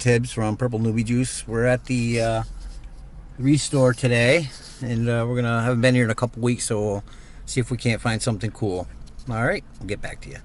Tibbs from Purple Newbie Juice. We're at the Restore today, and haven't been here in a couple weeks, so we'll see if we can't find something cool. All right, we'll get back to you.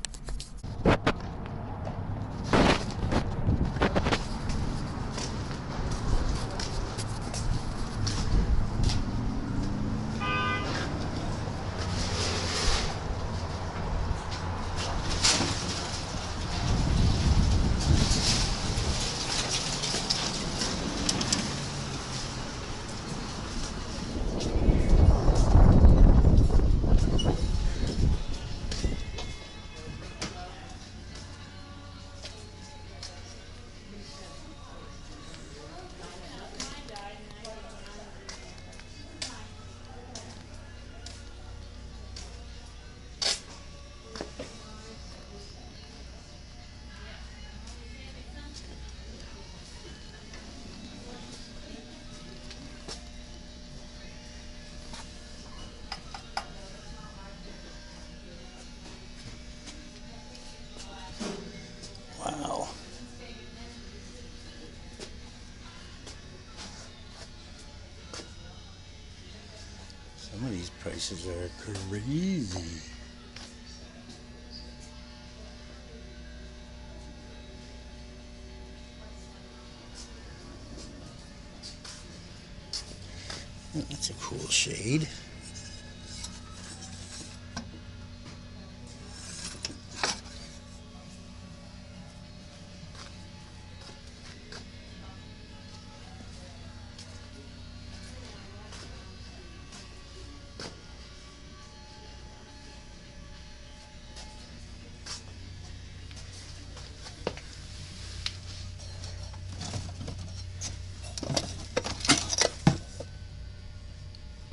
Wow. Some of these prices are crazy. That's a cool shade.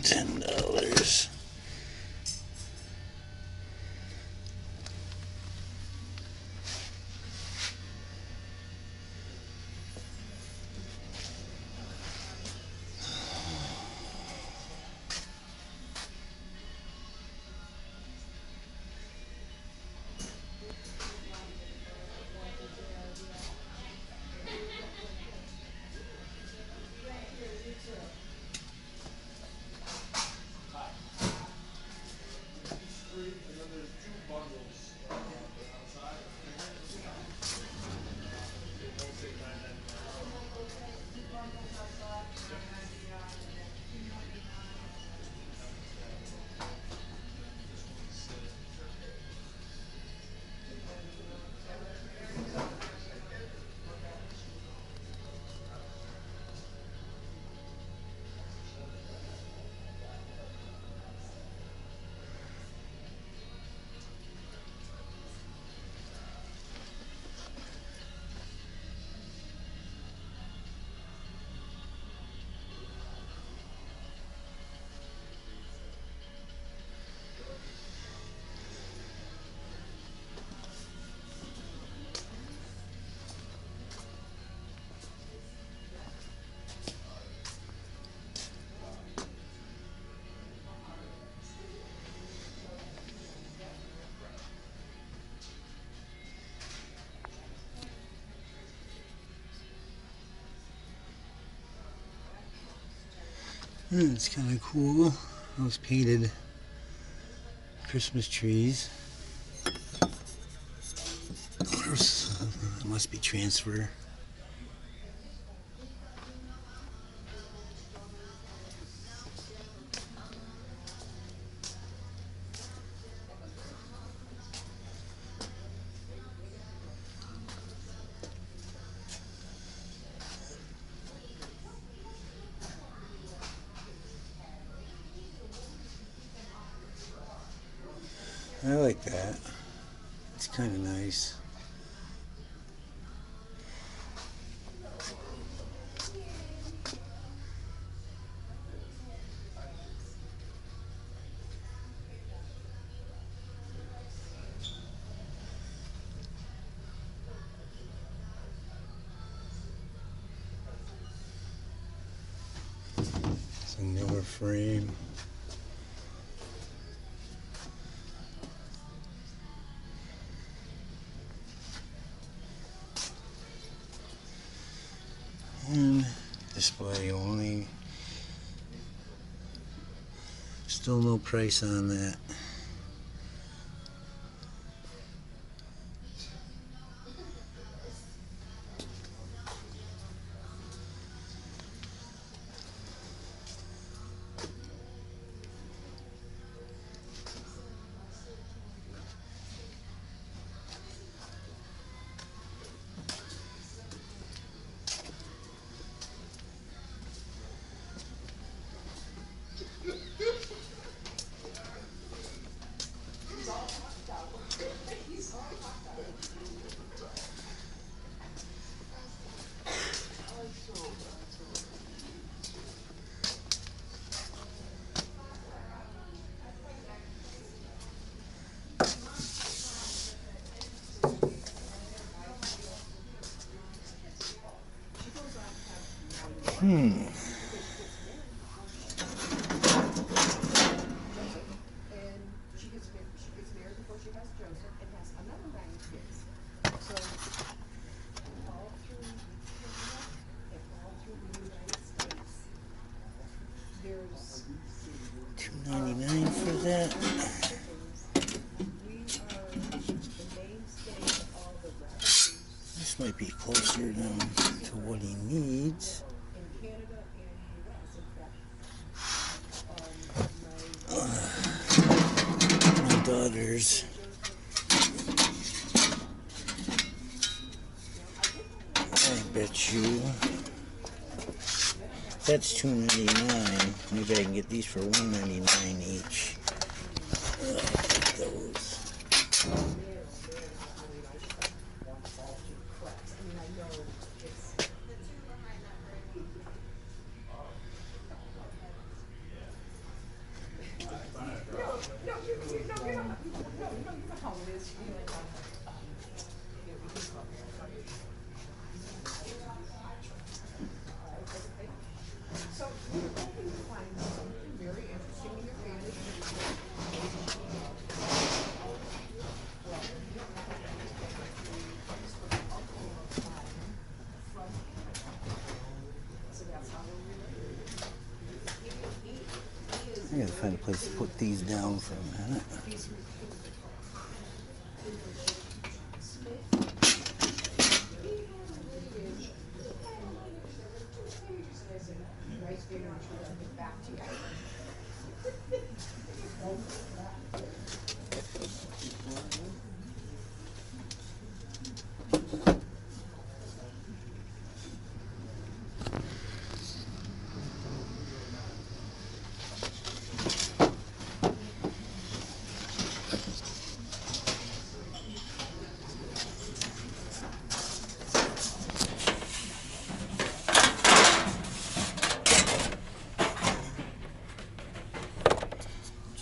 $10. It's kind of cool. Those painted Christmas trees. It must be transfer. I like that. It's kind of nice. It's a newer frame. And display only. Still no price on that. $2.99 for that. This might be closer to what he needs. My daughter's. I bet you that's $2.99. Maybe I can get these for $1.99 each. Those. I gotta find a place to put these down for a minute.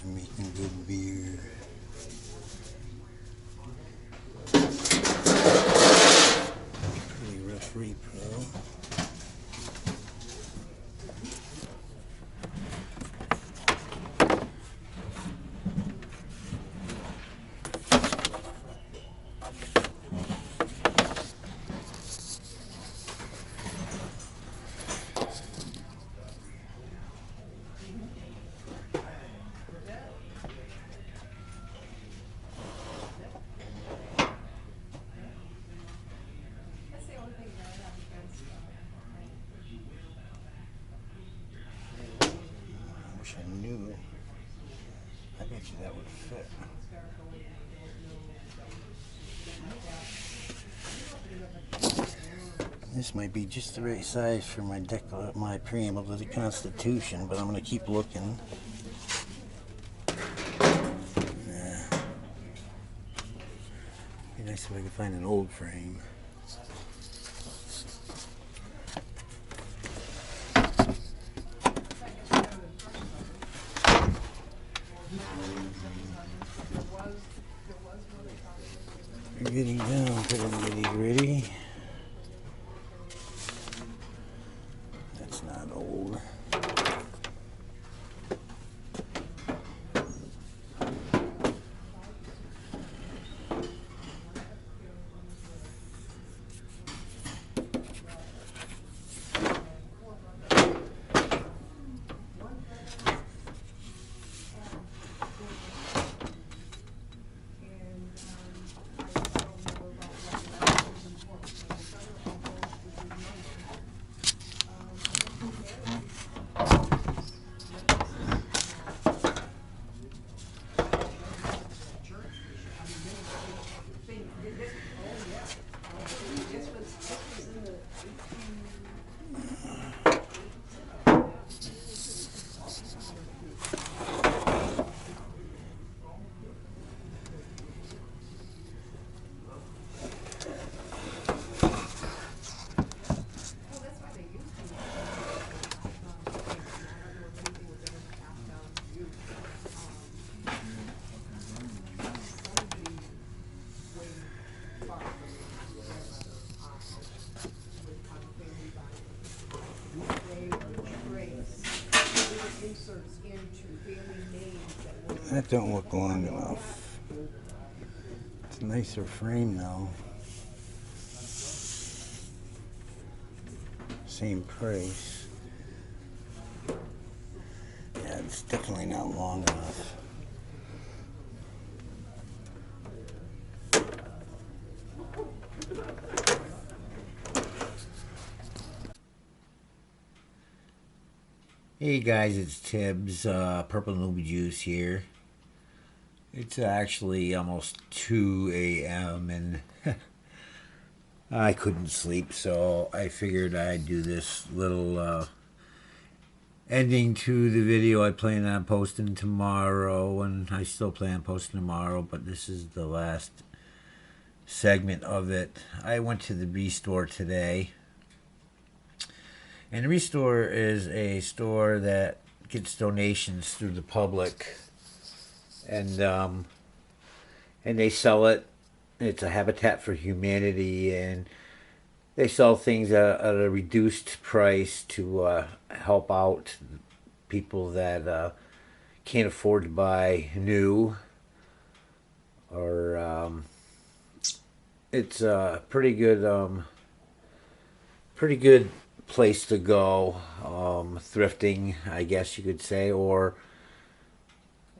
Making good beer. Pretty rough repro. I knew. I bet you that would fit. This might be just the right size for my preamble to the Constitution, but I'm going to keep looking. Nah. Be nice if I could find an old frame. We're getting down to the nitty-gritty. That's not old. inserts into family names that were. That don't look long enough. It's a nicer frame though. Same price. Yeah, it's definitely not long enough. Hey guys, it's Tibbs, Purple Newbie Juice here. It's actually almost 2 a.m. and I couldn't sleep, so I figured I'd do this little ending to the video I plan on posting tomorrow, and I still plan on posting tomorrow, but this is the last segment of it. I went to the Restore today. And the Restore is a store that gets donations through the public, and they sell it. It's a Habitat for Humanity, and they sell things at a reduced price to help out people that can't afford to buy new, or it's a pretty good place to go, thrifting, I guess you could say, or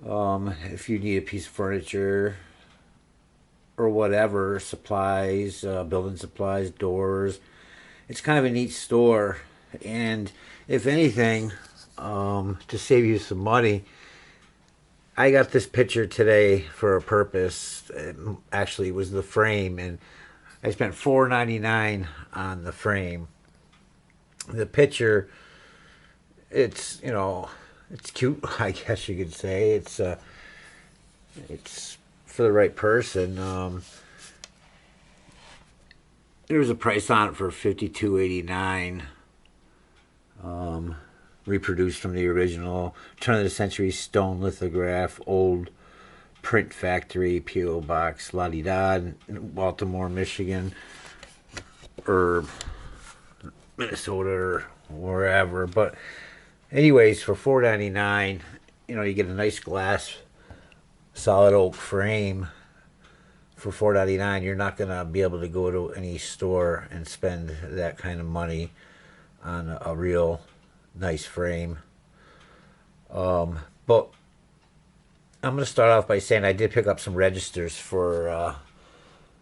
if you need a piece of furniture or whatever, supplies, building supplies, doors. It's kind of a neat store, and if anything, to save you some money, I got this picture today for a purpose. Actually, it was the frame, and I spent $4.99 on the frame. The picture, it's, you know, it's cute, I guess you could say. It's for the right person. There was a price on it for $52.89. Reproduced from the original turn of the century stone lithograph, old print factory, P.O. Box, La Di Da, in Baltimore, Michigan, or Minnesota, or wherever. But anyways, for $4.99, you get a nice glass solid oak frame for $4.99. You're not gonna be able to go to any store and spend that kind of money on a real nice frame. But I'm gonna start off by saying I did pick up some registers for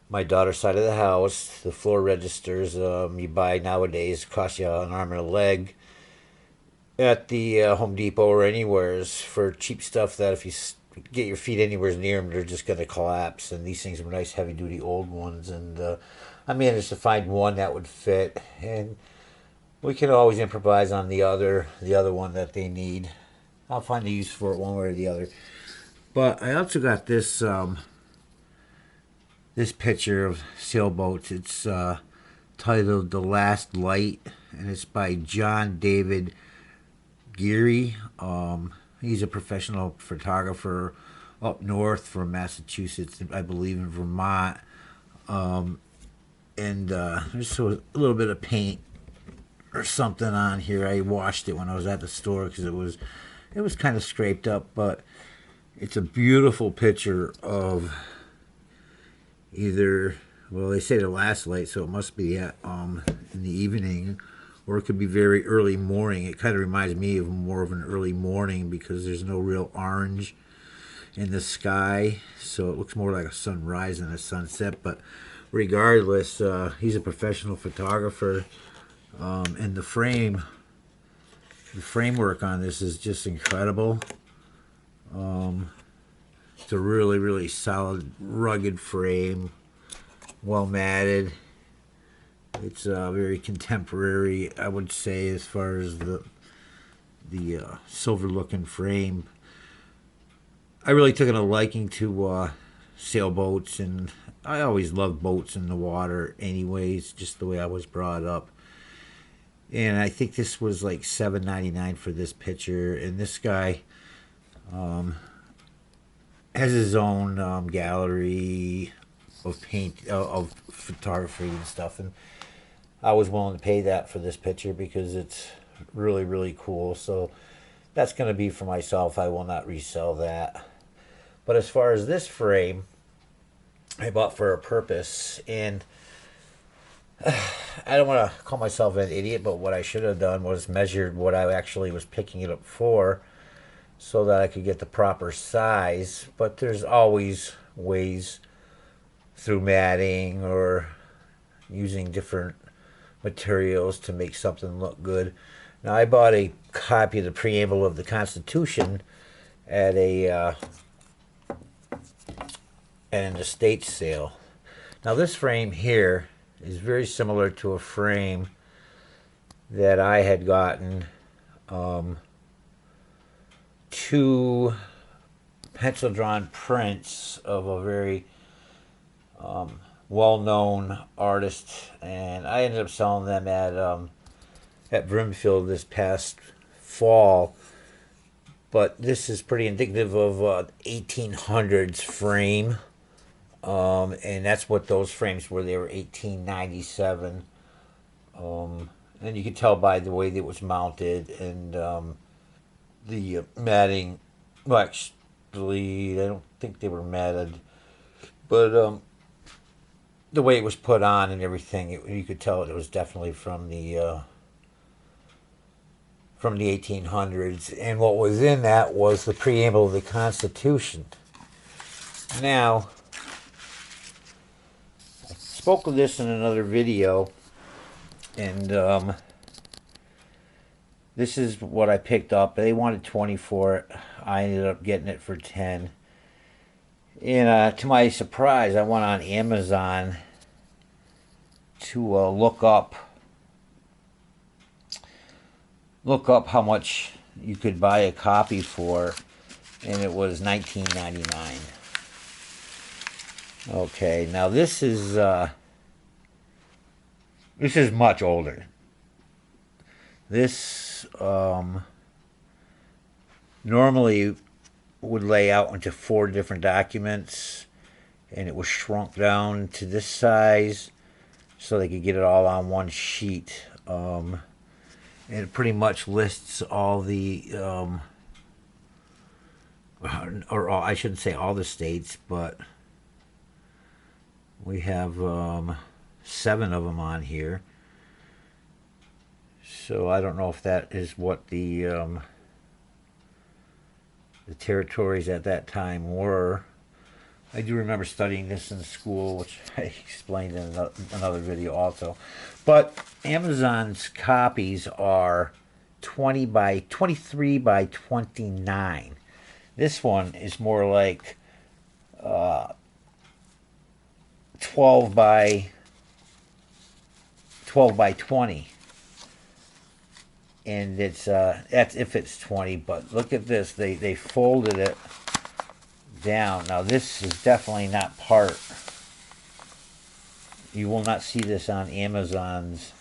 my daughter's side of the house. The floor registers you buy nowadays cost you an arm and a leg at the Home Depot or anywheres for cheap stuff that if you get your feet anywhere near them, they're just going to collapse. And these things were nice, heavy-duty old ones. And I managed to find one that would fit. And we can always improvise on the other one that they need. I'll find a use for it one way or the other. But I also got this this picture of sailboats. It's titled "The Last Light," and it's by John David Geary. He's a professional photographer up north from Massachusetts, I believe in Vermont. And there's a little bit of paint or something on here. I washed it when I was at the store because it was kind of scraped up, but it's a beautiful picture of either, well, they say the last light, so it must be at in the evening, or it could be very early morning. It kind of reminds me of more of an early morning because there's no real orange in the sky, so it looks more like a sunrise than a sunset. But regardless, he's a professional photographer, and the framework on this is just incredible. It's a really, really solid, rugged frame, well matted. It's very contemporary, I would say, as far as the silver-looking frame. I really took a liking to sailboats, and I always loved boats in the water anyways, just the way I was brought up. And I think this was like $7.99 for this picture. And this guy has his own gallery of paint, of photography and stuff, and I was willing to pay that for this picture because it's really, really cool. So that's going to be for myself. I will not resell that. But as far as this frame, I bought for a purpose, and I don't want to call myself an idiot, but what I should have done was measured what I actually was picking it up for so that I could get the proper size. But there's always ways through matting or using different materials to make something look good. Now, I bought a copy of the preamble of the Constitution at an estate sale. Now, this frame here is very similar to a frame that I had gotten, two pencil drawn prints of a very well-known artist, and I ended up selling them at Brimfield this past fall. But this is pretty indicative of 1800s frame, and that's what those frames were. They were 1897, and you could tell by the way that it was mounted, and the matting. Well, actually, I don't think they were matted, but the way it was put on and everything, you could tell it was definitely from the 1800s. And what was in that was the preamble of the Constitution. Now, I spoke of this in another video, and this is what I picked up. They wanted 20 for it. I ended up getting it for 10. And to my surprise, I went on Amazon to look up how much you could buy a copy for, and it was $19.99. Okay, now this is much older. This normally would lay out into 4 different documents, and it was shrunk down to this size so they could get it all on one sheet. And it pretty much lists all the, or all, I shouldn't say all the states, but we have 7 of them on here. So I don't know if that is what the territories at that time were. I do remember studying this in school, which I explained in another video also. But Amazon's copies are 23 by 29. This one is more like 12 by 20. And it's that's if it's 20, but look at this. They folded it down. Now this is definitely not part. You will not see this on Amazon's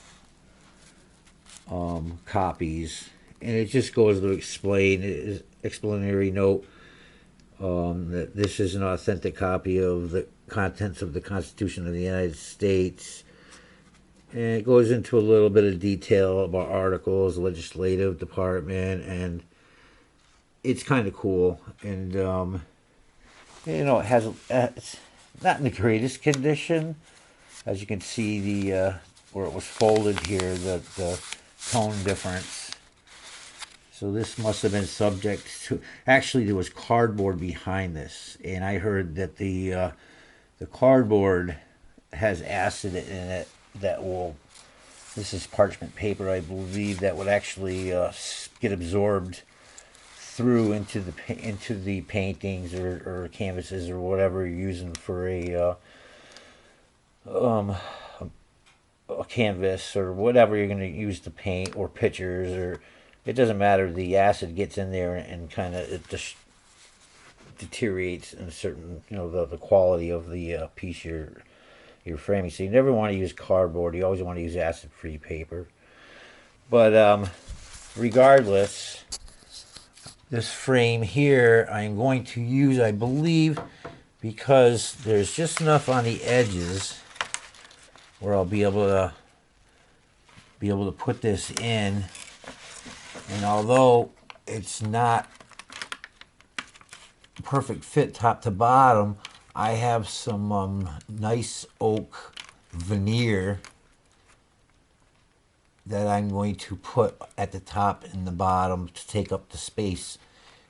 copies, and it just goes to explain. It is explanatory note that this is an authentic copy of the contents of the Constitution of the United States. And it goes into a little bit of detail about articles, legislative department, and it's kind of cool. And it has it's not in the greatest condition, as you can see the where it was folded here, the tone difference. So this must have been subject to. Actually, there was cardboard behind this, and I heard that the cardboard has acid in it that will, this is parchment paper, I believe, that would actually get absorbed through into the paintings or canvases or whatever you're using for a canvas or whatever you're going to use to paint, or pictures, or it doesn't matter. The acid gets in there and kind of it just deteriorates in a certain, the quality of the piece you're framing. So you never want to use cardboard. You always want to use acid-free paper. But regardless, this frame here I'm going to use, I believe, because there's just enough on the edges where I'll be able to put this in. And although it's not perfect fit top to bottom, I have some nice oak veneer that I'm going to put at the top and the bottom to take up the space.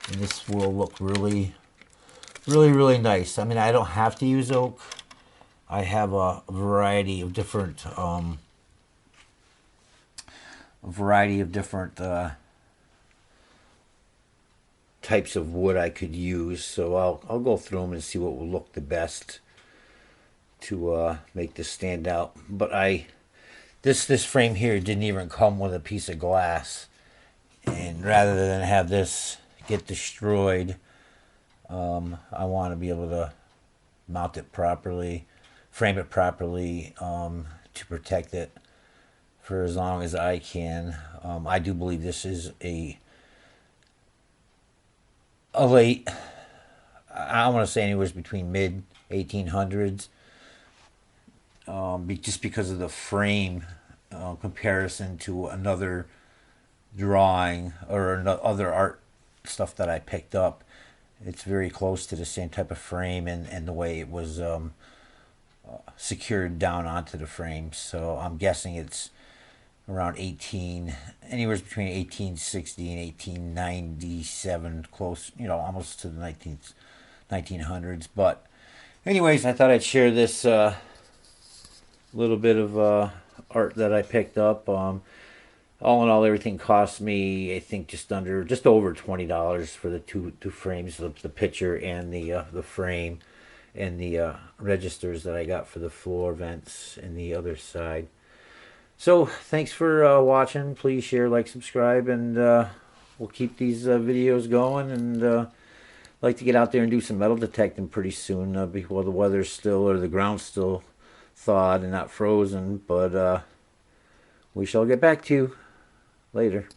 And this will look really, really, really nice. I mean, I don't have to use oak. I have a variety of different types of wood I could use. So I'll go through them and see what will look the best to make this stand out. But this frame here didn't even come with a piece of glass, and rather than have this get destroyed, I want to be able to mount it properly, frame it properly, to protect it for as long as I can. I do believe this is a late, I want to say anywhere between mid 1800s, just because of the frame comparison to another drawing or other art stuff that I picked up. It's very close to the same type of frame and the way it was secured down onto the frame. So I'm guessing it's around anywhere between 1860 and 1897, close, almost to the 1900s. But anyways, I thought I'd share this little bit of art that I picked up. All in all, everything cost me, I think, just over $20 for the two frames, the picture and the frame, and the registers that I got for the floor vents and the other side. So thanks for watching. Please share, like, subscribe, and we'll keep these videos going. And like to get out there and do some metal detecting pretty soon, before the weather's still, or the ground's still thawed and not frozen. But we shall get back to you later.